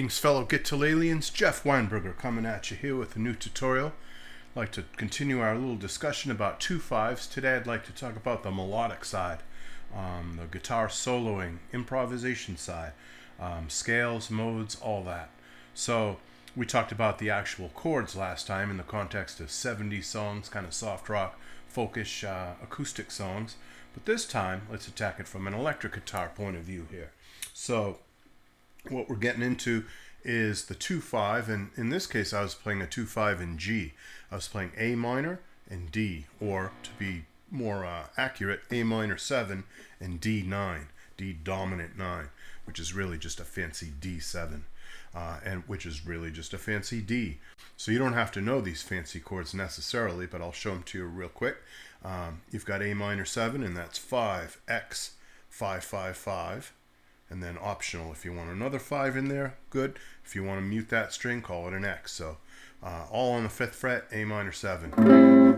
Greetings, fellow Guitar-aliens. Jeff Weinberger coming at you here with a new tutorial. I'd like to continue our little discussion about 2/5s. Today I'd like to talk about the melodic side, the guitar soloing, improvisation side, scales, modes, all that. So we talked about the actual chords last time in the context of 70s songs, kind of soft rock, folkish, acoustic songs. But this time, let's attack it from an electric guitar point of view here. So what we're getting into is the 2/5, and in this case I was playing a 2/5 in G. I was playing A minor and D, or to be more accurate, A minor 7 and D9, D dominant 9, which is really just a fancy D7, and which is really just a fancy D. So you don't have to know these fancy chords necessarily, but I'll show them to you real quick. You've got A minor 7, and that's 5, X, 5, 5, 5. And then optional, if you want another 5 in there, good. If you want to mute that string, call it an X. So all on the 5th fret, A minor 7.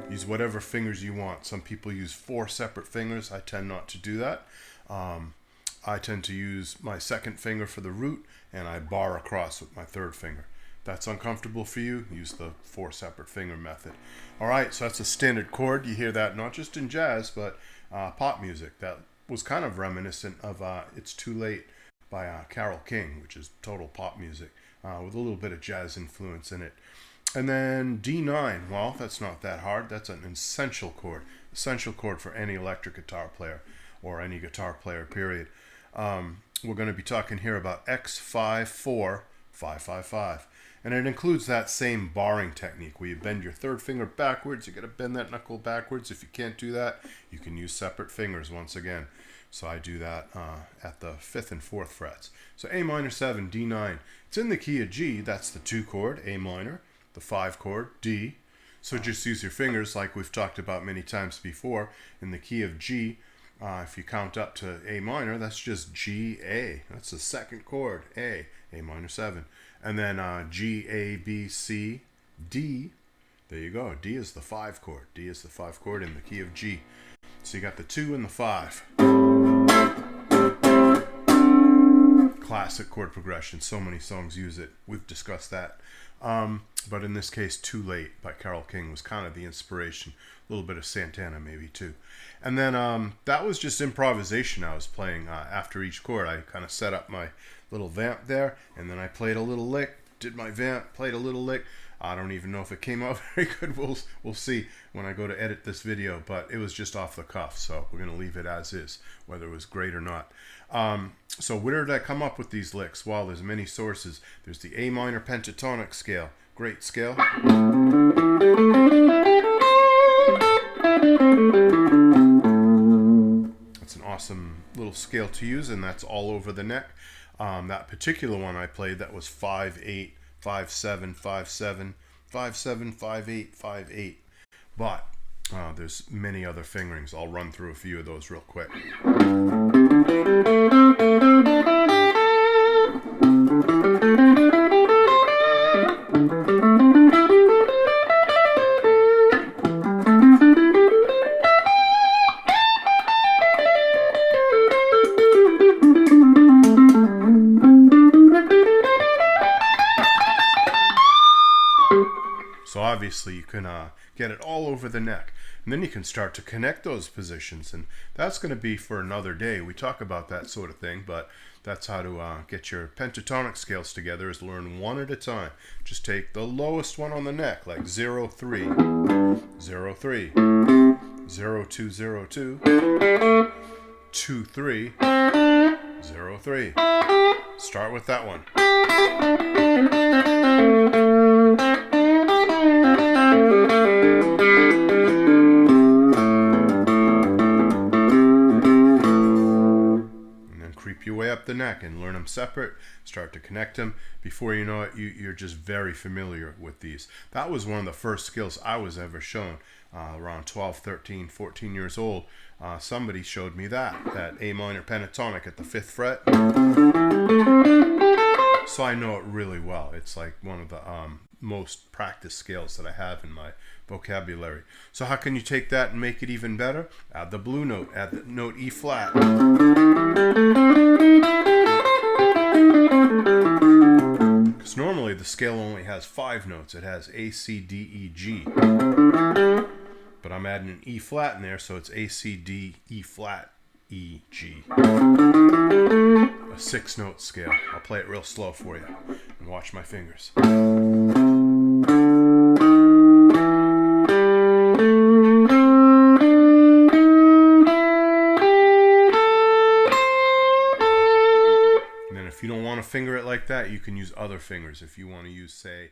Use whatever fingers you want. Some people use 4 separate fingers. I tend not to do that. I tend to use my 2nd finger for the root, and I bar across with my 3rd finger. If that's uncomfortable for you, use the 4 separate finger method. All right, so that's a standard chord. You hear that not just in jazz, but pop music. That was kind of reminiscent of It's Too Late by Carole King, which is total pop music with a little bit of jazz influence in it. And then D9, well, that's not that hard. That's an essential chord for any electric guitar player or any guitar player, period. We're going to be talking here about X, 5, 4, 5, 5, 5. And it includes that same barring technique where you bend your 3rd finger backwards. You got to bend that knuckle backwards. If you can't do that, you can use separate fingers once again. So I do that at the 5th and 4th frets. So A minor 7, D9. It's in the key of G. That's the 2 chord, A minor. The 5 chord, D. So just use your fingers like we've talked about many times before. In the key of G, if you count up to A minor, that's just G, A. That's the 2nd chord, A minor 7. And then G, A, B, C, D. There you go. D is the 5 chord. D is the 5 chord in the key of G. So you got the 2 and the 5. Classic chord progression. So many songs use it. We've discussed that. But in this case, Too Late by Carole King was kind of the inspiration. A little bit of Santana maybe too. And then that was just improvisation I was playing after each chord. I kind of set up my little vamp there, and then I played a little lick, did my vamp, played a little lick. I don't even know if it came out very good. We'll see when I go to edit this video, but it was just off the cuff, so we're going to leave it as is, whether it was great or not. So where did I come up with these licks? Well, there's many sources. There's the A minor pentatonic scale. Great scale. It's an awesome little scale to use, and that's all over the neck. That particular one I played, that was 5/8, 5/7, 5/7, 5/7, 5/8, 5/8. But there's many other fingerings. I'll run through a few of those real quick. So obviously you can get it all over the neck, and then you can start to connect those positions, and that's going to be for another day. We talk about that sort of thing, but that's how to get your pentatonic scales together, is learn one at a time. Just take the lowest one on the neck, like 0, 3, 0, 3, 0, 2, 0, 2, 2, 3, 0, 3. Start with that one. Your way up the neck and learn them separate, start to connect them. Before you know it, you're just very familiar with these. That was one of the first skills I was ever shown around 12, 13, 14 years old. Somebody showed me that A minor pentatonic at the 5th fret. So I know it really well. It's like one of the most practiced scales that I have in my vocabulary. So how can you take that and make it even better? Add the blue note, add the note E flat. So normally the scale only has 5 notes. It has A, C, D, E, G. But I'm adding an E flat in there, so it's A, C, D, E flat, E, G. A 6-note scale. I'll play it real slow for you and watch my fingers. And then if you don't want to finger it like that, you can use other fingers. If you want to use, say,